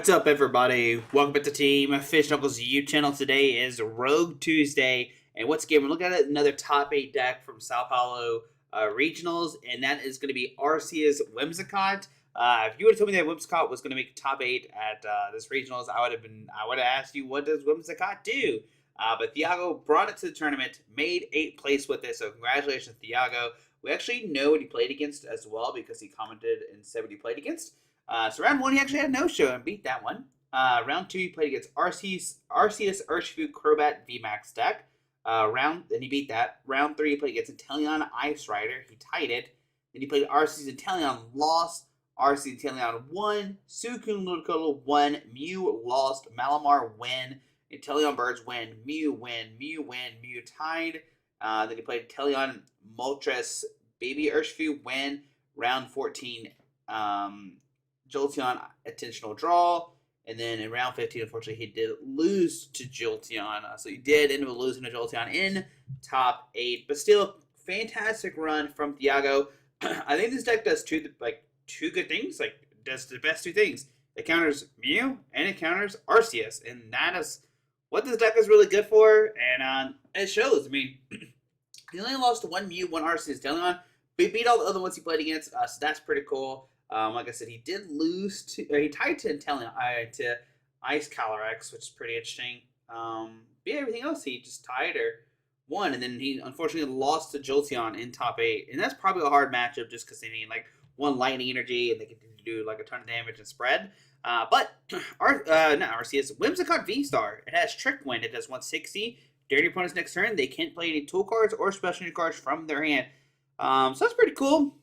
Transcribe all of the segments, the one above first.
What's up, everybody? Welcome back to Team Fish Knuckles YouTube channel. Today is Rogue Tuesday, and once again, we're looking at another top 8 deck from Sao Paulo Regionals, and that is going to be Arceus Whimsicott. If you would have told me that Whimsicott was going to make top 8 at this Regionals, I would have asked you, what does Whimsicott do? But Thiago brought it to the tournament, made 8th place with it, so congratulations, Thiago. We actually know what he played against as well because he commented and said what he played against. So round 1, he actually had a no-show and beat that one. Round 2, he played against Arceus Urshifu Crobat VMAX deck. Then he beat that. Round 3, he played against Inteleon Ice Rider. He tied it. Then he played Arceus Inteleon, lost. Arceus Inteleon won. Suicune Ludicolo won. Mew lost. Malamar win. Inteleon Birds win. Mew win. Mew win. Mew tied. Then he played Inteleon Moltres Baby Urshifu win. Round 14, Jolteon attentional draw, and then in round 15, unfortunately, he did lose to Jolteon. So he did end up losing to Jolteon in top 8, but still, fantastic run from Thiago. I think this deck does two good things. Like, does the best two things. It counters Mew and it counters Arceus, and that is what this deck is really good for. And it shows. I mean, he only lost to one Mew, one Arceus Inteleon. But he beat all the other ones he played against, so that's pretty cool. Like I said, he did lose to, he tied to Inteleon, to Ice Calyrex, which is pretty interesting. But yeah, everything else he just tied or won, and then he unfortunately lost to Jolteon in top 8, and that's probably a hard matchup just because they need like one lightning energy and they can do like a ton of damage and spread. But not Arceus, Whimsicott VSTAR. It has Trick Wind. It does 160. During your opponent's next turn, they can't play any tool cards or special cards from their hand. So that's pretty cool.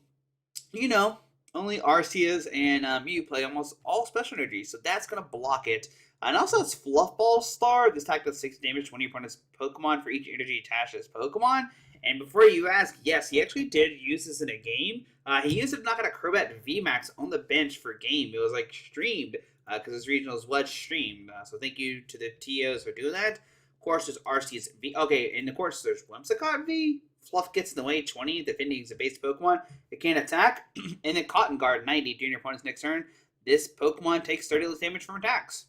You know, only Arceus and Mew play almost all special energy, so that's going to block it. And also, it's Fluffball Star. This attack does 6 damage to one of your opponent's Pokemon for each energy attached to his Pokemon. And before you ask, yes, he actually did use this in a game. He used it to knock out a Crobat VMAX on the bench for game. It was like streamed because his regionals was streamed. So thank you to the TOs for doing that. Of course, there's Arceus V. Okay, and of course, there's Whimsicott V. Fluff gets in the way, 20, defending as a base Pokemon. It can't attack. And then Cotton Guard, 90, during your opponent's next turn. This Pokemon takes 30 less damage from attacks.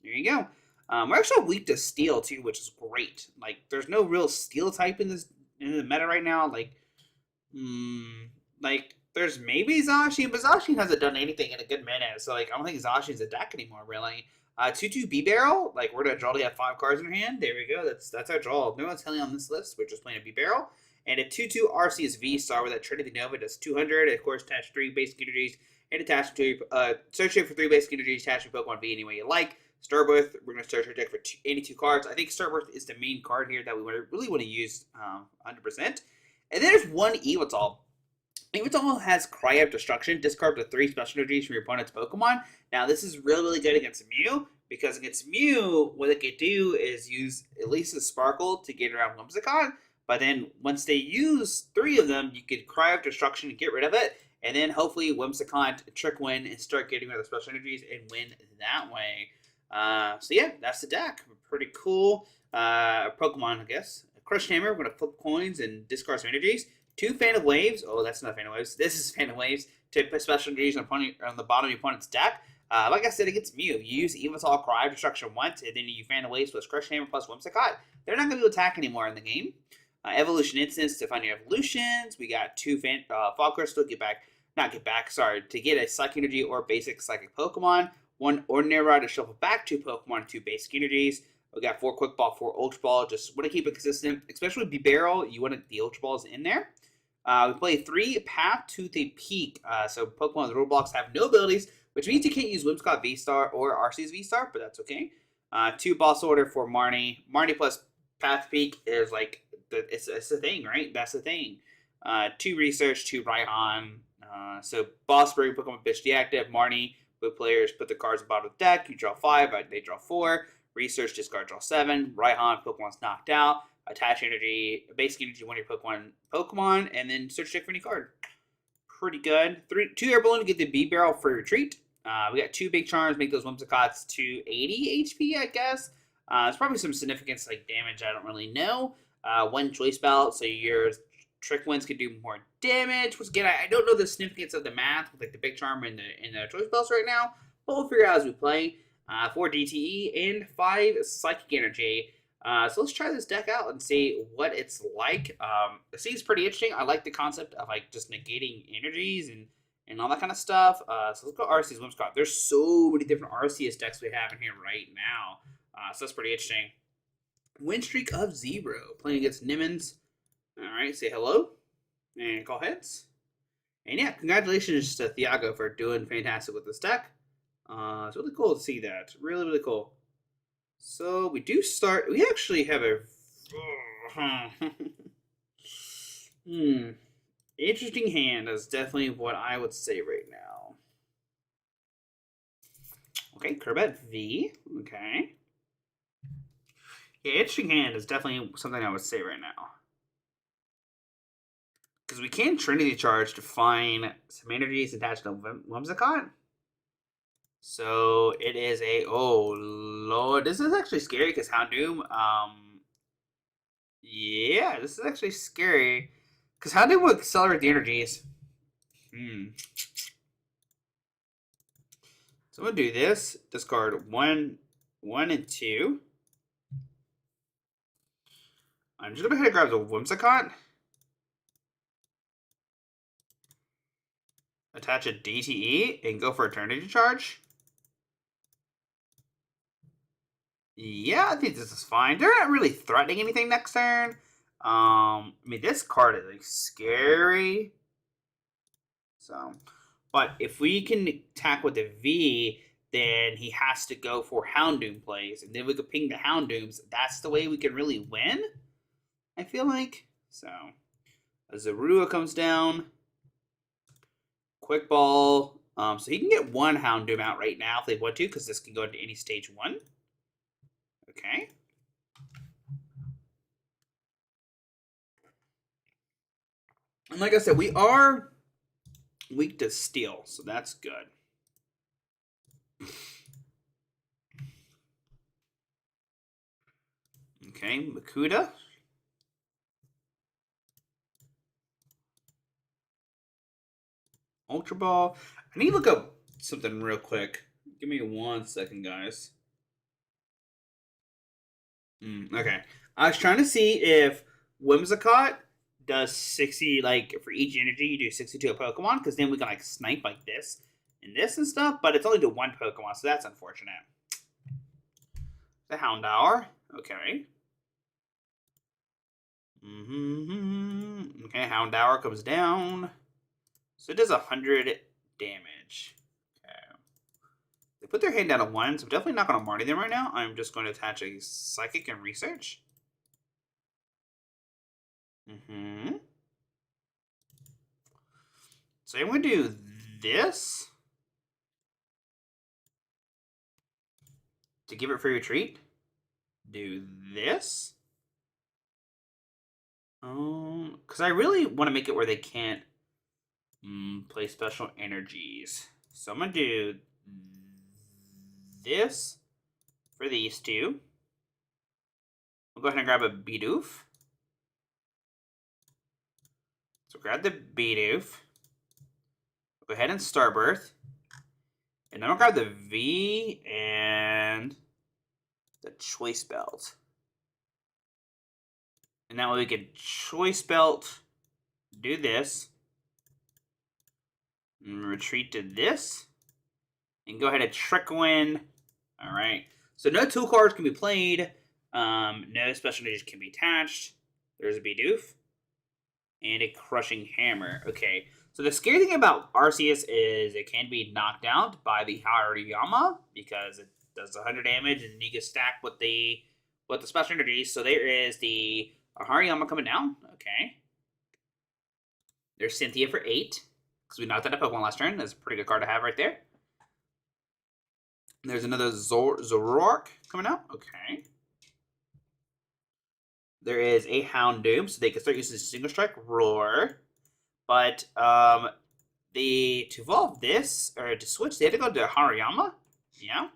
There you go. We're actually weak to Steel, too, which is great. Like, there's no real Steel type in the meta right now. Like, there's maybe Zacian, but Zacian hasn't done anything in a good minute. So, like, I don't think Zacian's a deck anymore, really. 2-2 Bibarel. Like, we're going to draw to have 5 cards in our hand. There we go. That's our draw. No one's telling on this list. We're just playing a Bibarel. And a 2-2 Arceus VSTAR with that Trinity Nova does 200. Of course, attach 3 basic energies and attach to search it for 3 basic energies. Attach your Pokemon V any way you like. Starbirth, we're going to search our deck for 82 cards. I think Starbirth is the main card here that we really want to use 100%. And then there's one Yveltal. Yveltal has Cry of Destruction. Discard the 3 special energies from your opponent's Pokemon. Now, this is really good against Mew, because against Mew, what it can do is use at least a Sparkle to get around Whimsicott. But then once they use 3 of them, you could Cry of Destruction and get rid of it. And then hopefully Whimsicott Trick Win and start getting rid of the special energies and win that way. So yeah, that's the deck. Pretty cool. Pokemon, I guess. Crushing Hammer, we're going to flip coins and discard some energies. 2 Fan of Waves. Oh, that's not Fan of Waves. This is Fan of Waves to put special energies on the bottom of your opponent's deck. Like I said, against Mew, you use Yveltal Cry of Destruction once, and then you Fan of Waves plus Crushing Hammer plus Whimsicott. They're not going to be able to attack anymore in the game. Evolution Incense to find your evolutions. We got 2 Fog Crystal to get a Psychic Energy or basic Psychic Pokemon. 1 Ordinary Rod to shuffle back 2 Pokemon, 2 basic energies. We got 4 Quick Ball, 4 Ultra Ball. Just want to keep it consistent, especially with Bibarel. You want the Ultra Balls in there. We play 3 Path to the Peak. So Pokemon with Roblox have no abilities, which means you can't use Whimsicott VSTAR or Arceus VSTAR, but that's okay. 2 Boss Order for Marnie. Marnie plus Path to Peak is like, it's the thing, right? That's the thing. 2 Research, 2 Raihan. So Boss Break, Pokemon Bitch deactive. Marnie, with players put the cards at the bottom of the deck. You draw 5, they draw 4. Research, discard, draw 7. Raihan, Pokemon's knocked out. Attach energy, basic energy to one of your Pokemon, and then search deck for any card. Pretty good. 2 Air Balloon to get the Bibarel for retreat. We got 2 Big Charms, make those Whimsicotts to 80 HP, I guess. There's probably some significance like damage, I don't really know. 1 Choice Belt, so your Trick Winds can do more damage. Which again, I don't know the significance of the math with like the Big Charm and the Choice Belts right now, but we'll figure out as we play. 4 DTE, and 5 Psychic Energy. So let's try this deck out and see what it's like. It seems pretty interesting. I like the concept of like just negating energies and all that kind of stuff. So let's go Arceus Whimsicott. There's so many different Arceus decks we have in here right now. So that's pretty interesting. Win streak of 0, playing against Nimmons. All right, say hello and call heads. And yeah, congratulations to Thiago for doing fantastic with this deck. It's really cool to see that. Really, really cool. So we do start. We actually have a interesting hand. Is definitely what I would say right now. Okay, Crobat V. Okay. Yeah, interesting hand is definitely something I would say right now. Because we can Trinity Charge to find some energies attached to Whimsicott. So it is a, oh lord, this is actually scary because Houndoom, yeah, this is actually scary because Houndoom will accelerate the energies. So I'm gonna do this, discard 1, 1, and 2. I'm just gonna go ahead and grab the Whimsicott. Attach a DTE and go for Eternity Charge. Yeah, I think this is fine. They're not really threatening anything next turn. I mean, this card is like scary. So, but if we can attack with the V, then he has to go for Houndoom plays, and then we could ping the Houndooms. That's the way we can really win, I feel like. So, Zorua comes down. Quick Ball. So he can get one Houndoom out right now if they want to, because this can go into any stage 1. Okay. And like I said, we are weak to steel, so that's good. Okay, Makuta. Ultra Ball. I need to look up something real quick. Give me 1 second, guys. Okay. I was trying to see if Whimsicott does 60, like, for each energy, you do 60 to a Pokemon, because then we can, like, snipe like this and stuff, but it's only to 1 Pokemon, so that's unfortunate. The Houndour. Okay. Okay, Houndour comes down. So it does 100 damage. Okay. They put their hand down to 1, so I'm definitely not going to Marnie them right now. I'm just going to attach a Psychic and Research. So I'm going to do this to give it free retreat. Do this. Because I really want to make it where they can't play special energies. So I'm going to do this for these two. I'll go ahead and grab a Bidoof. So grab the Bidoof. Go ahead and Starbirth. And then I'll grab the V and the Choice Belt. And that way we can Choice Belt, do this, and retreat to this, and go ahead and Trickle in. Alright, so no 2 cards can be played, no special energies can be attached. There's a Bidoof, and a Crushing Hammer. Okay, so the scary thing about Arceus is it can be knocked out by the Hariyama, because it does 100 damage, and you can stack with the special energies. So there is the Hariyama coming down. Okay. There's Cynthia for 8. Because we knocked out a Pokemon last turn. That's a pretty good card to have right there. There's another Zoroark coming out. Okay. There is a Houndoom. So they can start using Single Strike Roar. But to evolve this, or to switch, they have to go to Hariyama. Yeah.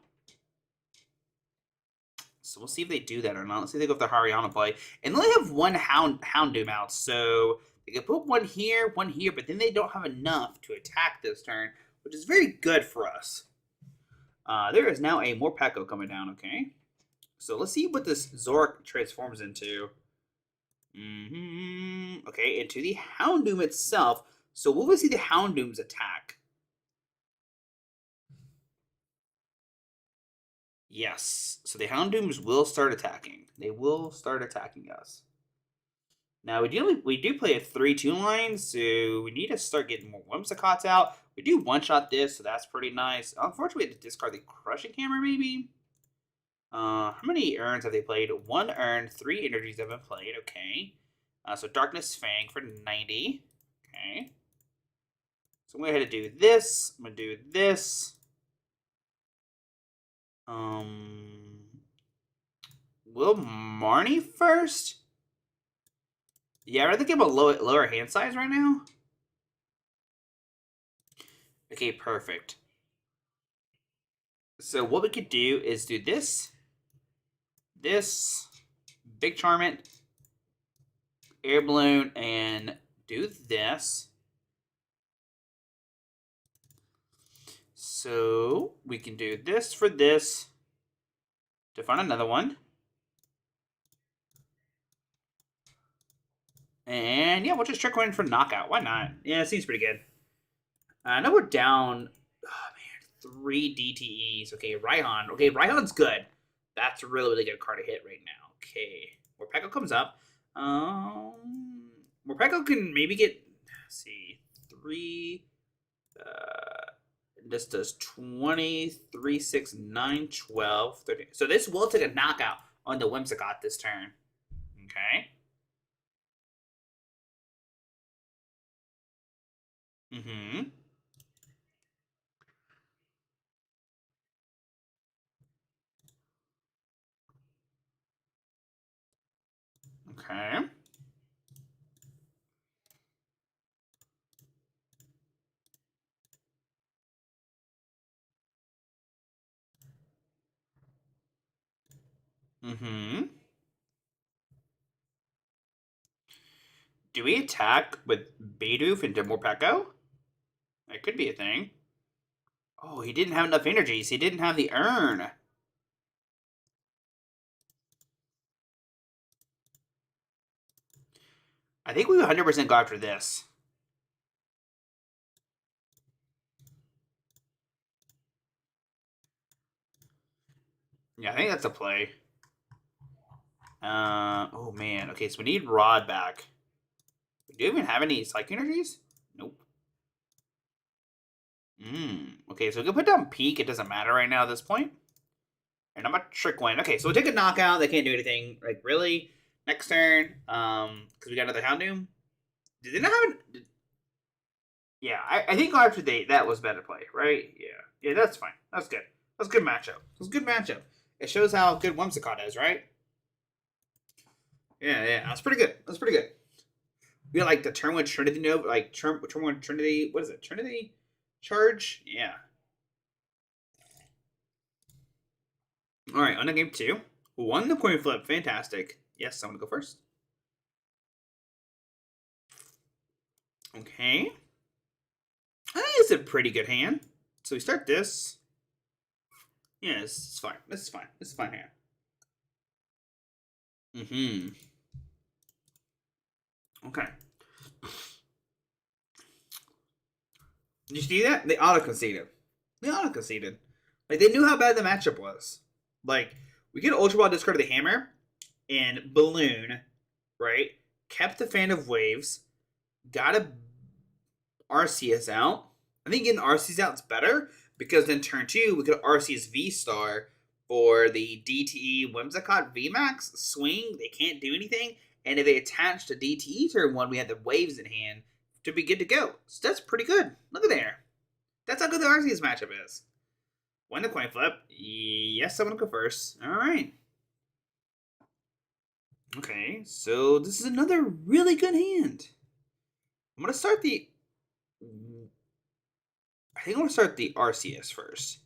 So we'll see if they do that or not. Let's see if they go with the Hariyama play. And they only have 1 Houndoom out, so they can put 1 here, but then they don't have enough to attack this turn, which is very good for us. There is now a Morpeko coming down, okay? So let's see what this Zoroark transforms into. Okay, into the Houndoom itself. So what was the Houndoom's attack? Yes. So the Houndooms will start attacking. They will start attacking us. Now we do play a 3-2 line, so we need to start getting more Whimsicotts out. We do one-shot this, so that's pretty nice. Unfortunately, we had to discard the Crushing Hammer, maybe. How many urns have they played? 1 urn, 3 energies have been played. Okay. So Darkness Fang for 90. Okay. So I'm going to go ahead and do this. I'm going to do this. Will Marnie first? Yeah, I'd rather give him a lower hand size right now. Okay, perfect. So what we could do is do this, Big Charm it, Air Balloon, and do this. So we can do this for this to find another one. And yeah, we'll just trick one for knockout. Why not? Yeah, it seems pretty good. I know we're down, oh man, 3 DTEs. Okay, Raihan. Okay, Raihan's good. That's a really, really good card to hit right now. Okay, Morpeko comes up. Morpeko can maybe get, let's see, 3, this does 20, 3, 6, 9, 12, 13. So this will take a knockout on the Whimsicott this turn. Okay. Okay. Do we attack with Bidoof into Morpeko? That could be a thing. Oh, he didn't have enough energies. He didn't have the urn. I think we 100% go after this. Yeah, I think that's a play. Oh man. Okay, so we need Rod back. Do you even have any Psychic energies? Nope. Okay, so we can put down Peak. It doesn't matter right now at this point. And I'm a Trick Win. Okay, so we'll take a knockout. They can't do anything. Like, really? Next turn, because we got another Houndoom. Did they not have an... Yeah, I think after that was better play, right? Yeah, that's fine. That's good. That's a good matchup. It's a good matchup. It shows how good Whimsicott is, right? Yeah, that's pretty good. That's pretty good. We got like the turn 1 Trinity Nova, like turn 1 Trinity. What is it? Trinity Charge? Yeah. All right, on to game 2. Won the coin flip. Fantastic. Yes, I'm gonna go first. Okay. I think it's a pretty good hand. So we start this. Yeah, this is fine. This is fine. This is fine hand. Okay. Did you see that? They auto-conceded. Like, they knew how bad the matchup was. Like, we get Ultra Ball, discard the Hammer, and Balloon, right? Kept the Fan of Waves, got a Arceus out. I think getting Arceus out is better, because then turn 2, we get Arceus VSTAR for the DTE Whimsicott VMAX swing. They can't do anything, and if they attach to DTE turn 1, we have the Waves in hand to be good to go. So that's pretty good. Look at there. That's how good the Arceus matchup is. Win the coin flip. Yes, I'm going to go first. All right. Okay, so this is another really good hand. I'm going to start the... I think I'm going to start the Arceus first.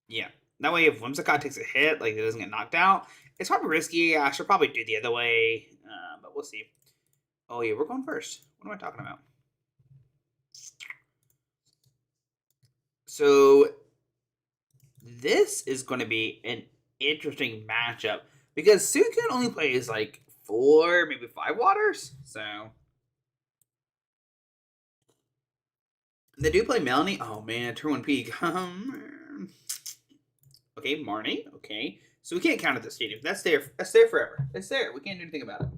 Yeah. That way if Whimsicott takes a hit, like it doesn't get knocked out, it's probably risky. I should probably do the other way, but we'll see. Oh yeah, we're going first. What am I talking about? So this is going to be an interesting matchup because Suicune only plays like 4, maybe 5 waters. So they do play Melanie. Oh man, turn 1 Peak. Okay, Marnie. Okay, so we can't count at the stadium. That's there. That's there forever. It's there. We can't do anything about it.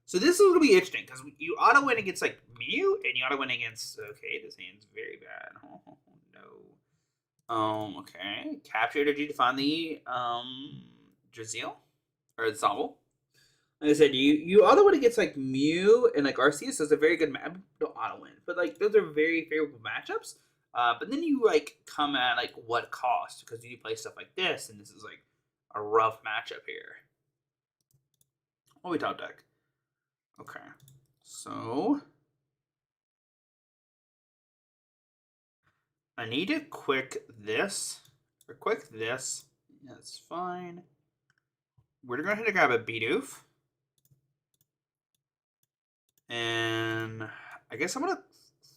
So this is going to be interesting because you auto win against like Mew and you auto win against. Okay, this hand's very bad. Oh no. Okay. Capture energy to find the Drizzle or the Sobble. Like I said, you auto win against like Mew and like Arceus, so it's a very good map. Don't auto win, but like those are very favorable matchups. But then you like come at like what cost because you play stuff like this, and this is like a rough matchup here. What we top deck? Okay, so I need to quick this or quick this. That's fine. We're going to grab a Bidoof. And I guess I'm going to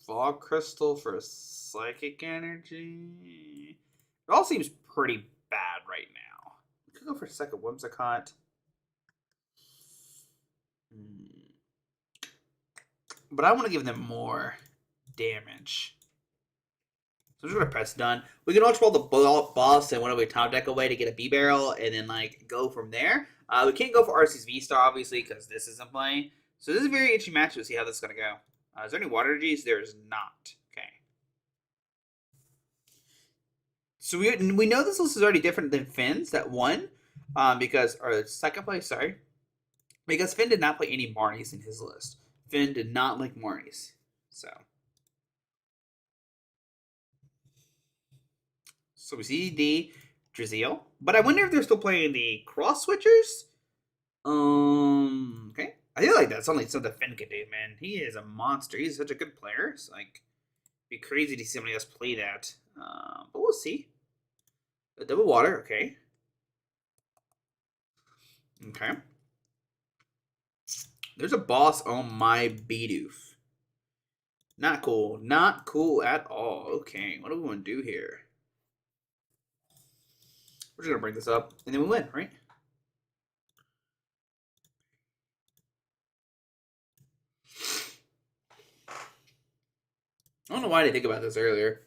Fog Crystal for a Psychic Energy. It all seems pretty bad right now. We could go for a second Whimsicott. But I want to give them more damage. So I'm just going to press done. We can Ultra Ball the boss and whenever we top deck away to get a Bibarel and then like go from there. We can't go for Arceus VSTAR obviously because this isn't playing. So this is a very interesting match to see how this is going to go. Is there any water energies? There is not. Okay. So we know this list is already different than Finn's that won. Or second place, sorry. Because Finn did not play any Marnies in his list. Finn did not like Marnies. So we see the Drizzle. But I wonder if they're still playing the cross switchers. Okay. I feel like that's only something Finn can do, man. He is a monster. He's such a good player. It's like it'd be crazy to see somebody else play that. But we'll see. A double water, okay. Okay. There's a boss on my Bidoof. Not cool. Not cool at all. Okay, what do we want to do here? We're just going to bring this up, and then we win, right? I don't know why I didn't think about this earlier.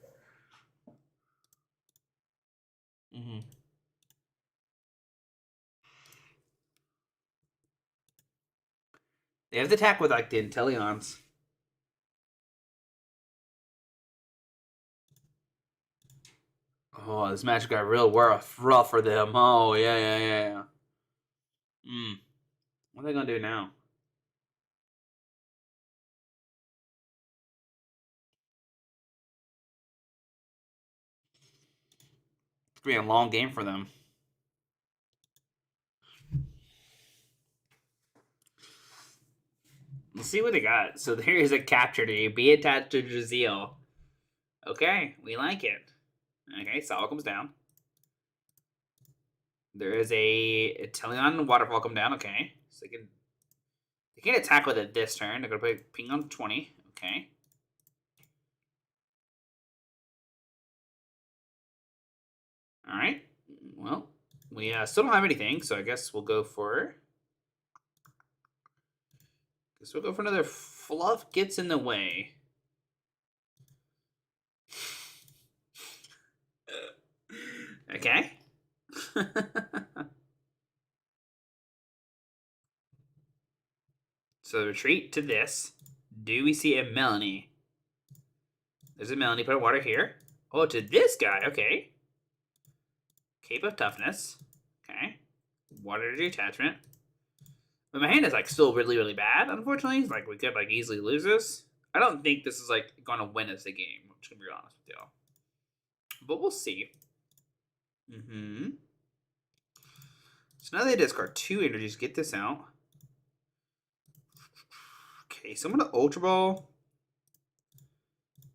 They have to attack with, like, the Inteleons. Oh, this match got real rough for them. Oh, yeah. What are they going to do now? It's going to be a long game for them. Let's see what they got. So there's a capture to be attached to Drizzle. Okay, we like it. Okay, Sawa comes down. There is a Inteleon Waterfall come down. Okay, so they can attack with it this turn. They're gonna put ping on 20. Okay. All right. Well, we still don't have anything, so I guess we'll go for. Another fluff gets in the way. Okay. So retreat to this. Do we see a Melanie? There's a Melanie. Put a water here. Oh, to this guy. Okay. Cape of Toughness. Okay. Water energy attachment. But my hand is like still really, really bad, unfortunately. Like we could like easily lose this. I don't think this is like gonna win us the game. I'm just gonna be honest with y'all. But we'll see. So now they discard 2 energies. Get this out. Okay, so I'm gonna Ultra Ball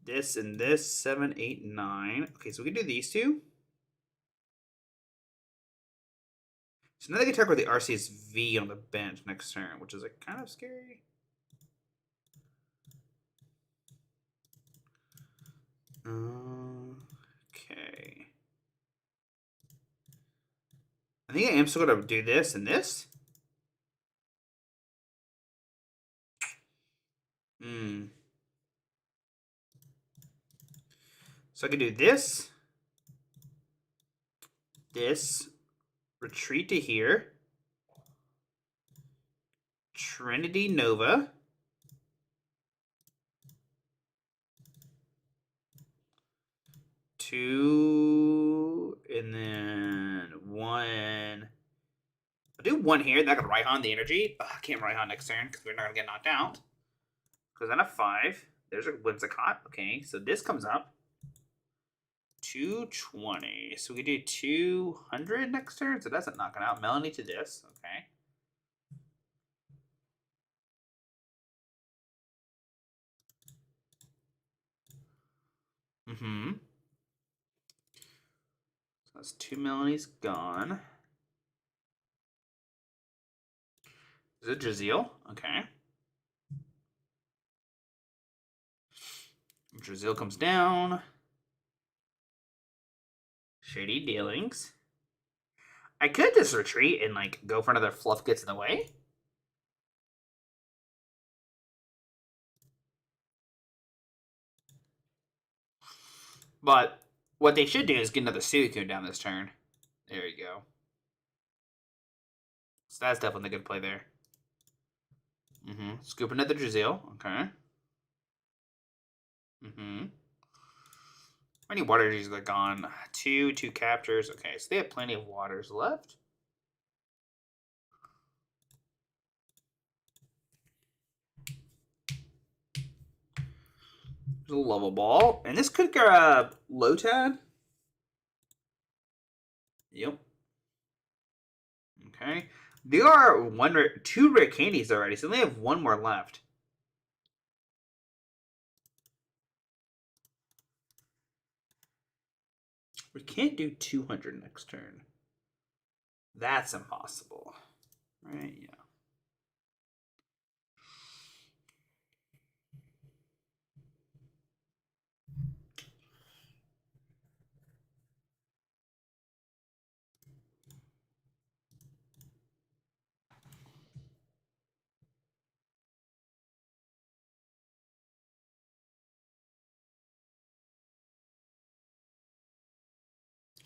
this and this. 7, 8, 9. Okay, so we can do these 2. So now they can attack with the Arceus V on the bench next turn, which is like kind of scary. Okay. I think I am still going to do this and this. So I can do this, retreat to here, Trinity Nova, two, and then one. I'll do one here, then I can Raihan the energy. Ugh, I can't Raihan next turn because we're not going to get knocked out. Because then a 5. There's a Whimsicott. Okay, so this comes up. 220. So we can do 200 next turn. So that's not knocking out. Melanie to this. Okay. So that's 2 Melanies gone. Is it Draziel? Okay. Draziel comes down. Shady Dealings. I could just retreat and like go for another fluff gets in the way. But what they should do is get another Suicune down this turn. There you go. So that's definitely a good play there. Scoop another Draziel. Okay. How many water energies are gone? 2 captures. Okay, so they have plenty of waters left. There's a level ball. And this could grab Lotad. Yep. Okay. There are 2 rare candies already, so they have 1 more left. We can't do 200 next turn. That's impossible. Right, yeah.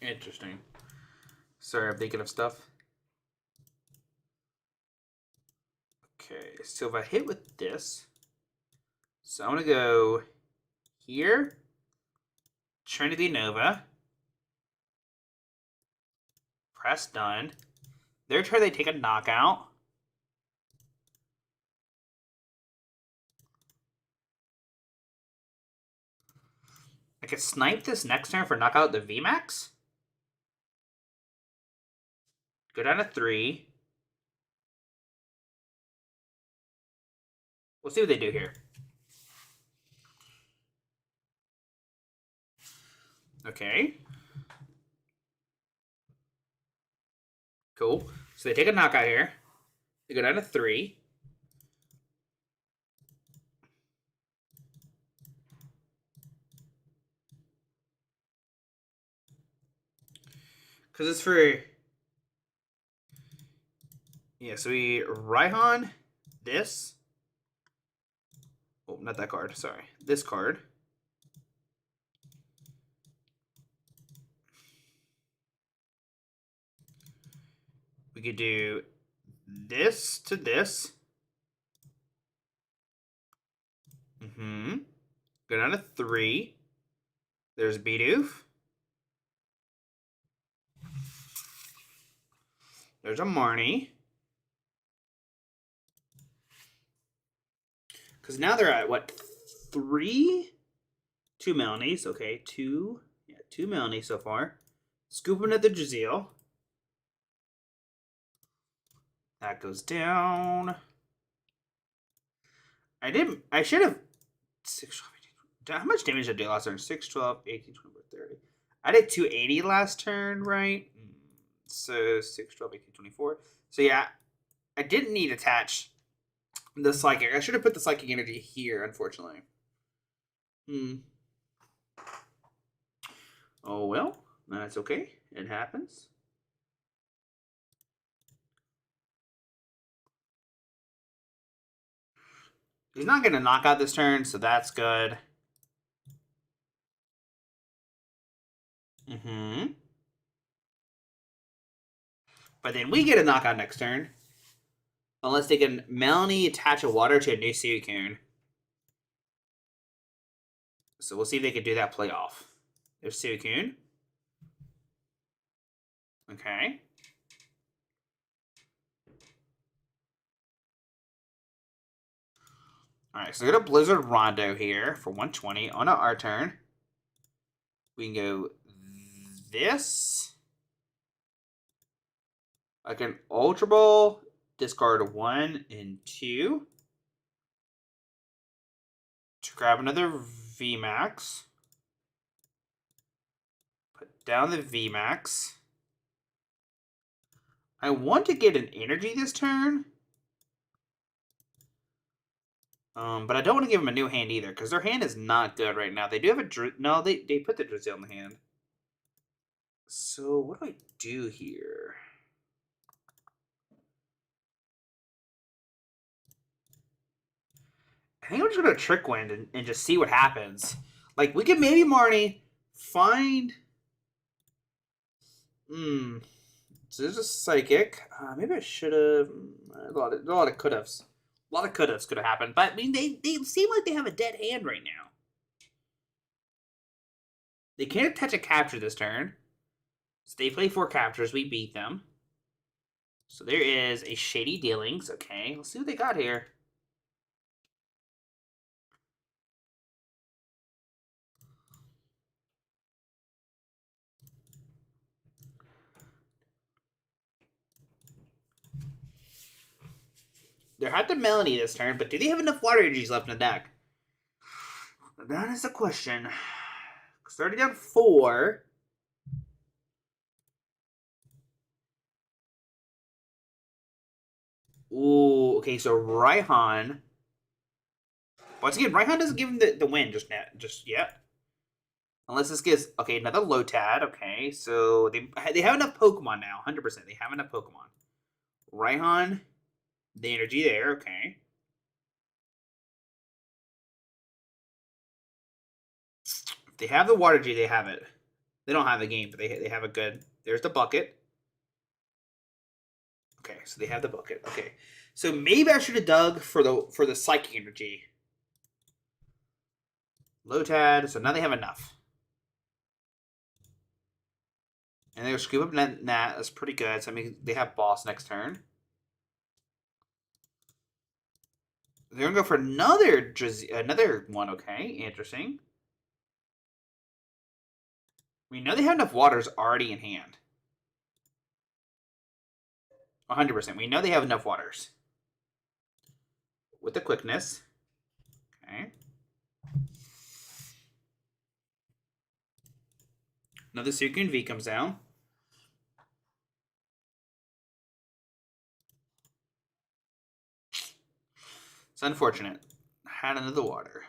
Interesting. Sorry, I'm thinking of stuff. Okay, so if I hit with this, so I'm going to go here, Trinity Nova, press done. Their turn, they take a knockout. I could snipe this next turn for knockout the VMAX. Go down to 3. We'll see what they do here. Okay. Cool. So they take a knockout here. They go down to 3. Because it's for... Yeah, so we Raihan this. Oh, not that card. Sorry. This card. We could do this to this. Go down to 3. There's Bidoof. There's a Marnie. Because now they're at, what, 3? 2 Melanies. Okay, 2. Yeah, 2 Melanies so far. Scooping at the Draziel. That goes down. I should have 6, 12, 18. How much damage did I do last turn? 6, 12, 18, 24, 30. I did 280 last turn, right? So 6, 12, 18, 24. So yeah, I didn't need to attach the Psychic. I should have put the Psychic energy here, unfortunately. Oh well, that's okay. It happens. He's not going to knock out this turn, so that's good. But then we get a knockout next turn. Unless they can Melanie attach a water to a new Suicune. So we'll see if they can do that playoff. There's Suicune. Okay. Alright, so we're going to Blizzard Rondo here for 120 on our turn. We can go this. I can Ultra Ball, discard 1 and 2. To grab another VMAX. Put down the VMAX. I want to get an energy this turn. But I don't want to give them a new hand either, because their hand is not good right now. They do have a... No, they put the Drizzle in the hand. So, what do I do here? I think I'm just going to Trick Wind and just see what happens. Like, we could maybe, Marnie, find... So there's a Psychic. Maybe I should have... A lot of could-haves. A lot of could-haves could have happened. But, I mean, they seem like they have a dead hand right now. They can't attach a capture this turn. So they play 4 captures. We beat them. So there is a Shady Dealings. Okay, let's see what they got here. They're hot to Melanie this turn, but do they have enough water energies left in the deck? That is the question. Starting down 4. Ooh, okay, so Raihan. Once again, Raihan doesn't give him the win just yet. Unless this gives... Okay, another Lotad. Okay, so they have enough Pokemon now. 100%. They have enough Pokemon. Raihan, the energy there. Okay. If they have the Water G, they have it. They don't have the game, but they have a good... There's the bucket. Okay, so they have the bucket. Okay. So maybe I should have dug for the Psychic energy. Lotad, so now they have enough. And they'll scoop up Nat. That's pretty good. So I mean, they have Boss next turn. They're gonna go for another one. Okay, interesting. We know they have enough waters already in hand. 100%. We know they have enough waters. With the quickness. Okay. Another Suicune V comes down. It's unfortunate. Had another water.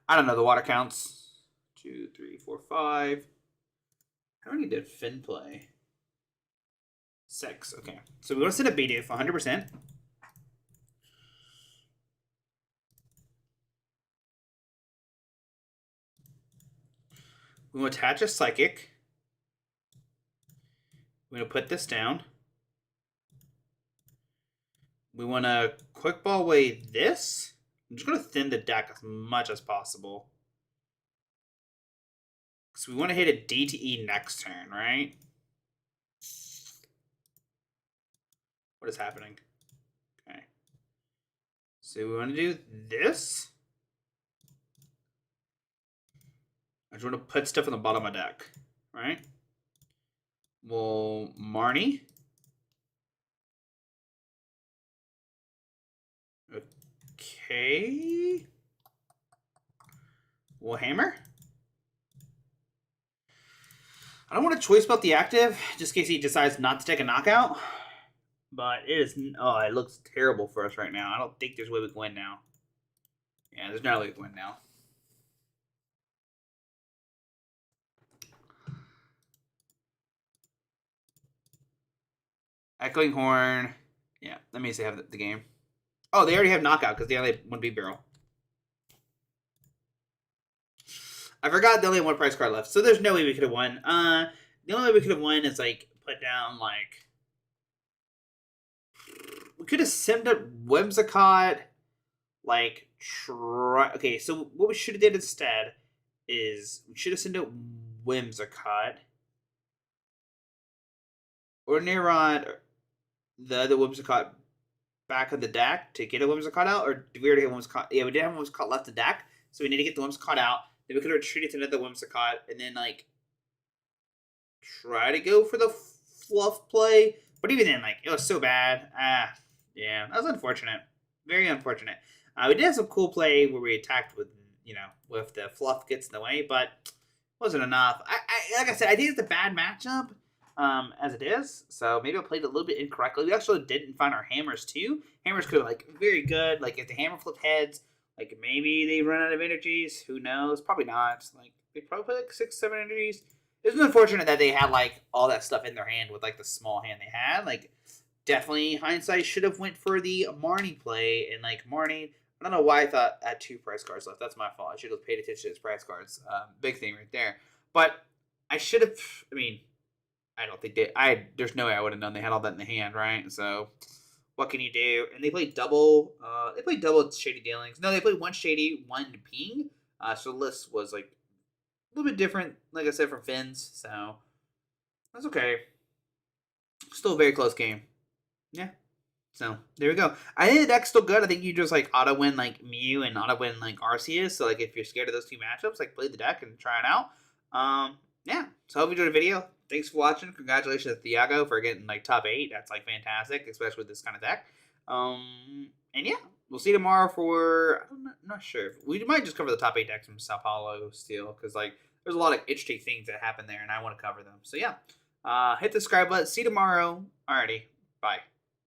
I don't know the water counts. 2, 3, 4, 5. How many did Finn play? 6. Okay. So we want to send a Bidoof 100%. We want to attach a Psychic. We're going to put this down. We want to Quick Ball away this. I'm just going to thin the deck as much as possible. So we want to hit a D to E next turn, right? What is happening? Okay. So we want to do this. I just want to put stuff on the bottom of my deck, right? Well, Marnie. Okay. Well, Hammer. I don't want to Choice Belt the active, just in case he decides not to take a knockout. But it is... Oh, it looks terrible for us right now. I don't think there's a way we can win now. Yeah, there's no way we can win now. Echoing Horn. Yeah, let me see. Have the game. Oh, they already have Knockout because they only have one Bibarel. I forgot they only have one prize card left, so there's no way we could have won. The only way we could have won is like put down like we could have simmed up Whimsicott. Like okay, so what we should have did instead is we should have sent out Whimsicott, Ordinary Rod, the other Whimsicott back of the deck to get a Whimsicott out, or do we already have Whimsicott? Yeah, we did have Whimsicott left the deck, so we need to get the Whimsicott out. Then we could have retreated to another Whimsicott, and then like try to go for the fluff play. But even then, like it was so bad. Yeah, that was unfortunate. Very unfortunate. We did have some cool play where we attacked with with the fluff gets in the way, but wasn't enough. Like I said, I think it's a bad matchup. As it is, so maybe I played it a little bit incorrectly. We actually didn't find our hammers too. Hammers could have like very good. Like if the hammer flipped heads, like maybe they run out of energies. Who knows? Probably not. Like they probably play like 6-7 energies. It was unfortunate that they had like all that stuff in their hand with like the small hand they had. Like definitely hindsight should have went for the Marnie play, and like Marnie. I don't know why I thought I had 2 prize cards left. That's my fault. I should have paid attention to his prize cards. Big thing right there. But I should have. I mean. I don't think there's no way I would have known they had all that in the hand, right? So, what can you do? And they played double. They played double shady dealings. No, they played one shady, one ping. So the list was like a little bit different, like I said, from Finn's. So that's okay. Still a very close game. Yeah. So there we go. I think the deck's still good. I think you just like auto win like Mew and auto win like Arceus. So like if you're scared of those 2 matchups, like play the deck and try it out. Yeah. So I hope you enjoyed the video. Thanks for watching. Congratulations to Thiago for getting like top 8. That's like fantastic, especially with this kind of deck. And yeah, we'll see you tomorrow for I'm not sure. We might just cover the top 8 decks from Sao Paulo still, because like there's a lot of interesting things that happen there, and I want to cover them. So yeah, hit the subscribe button. See you tomorrow. Alrighty, bye.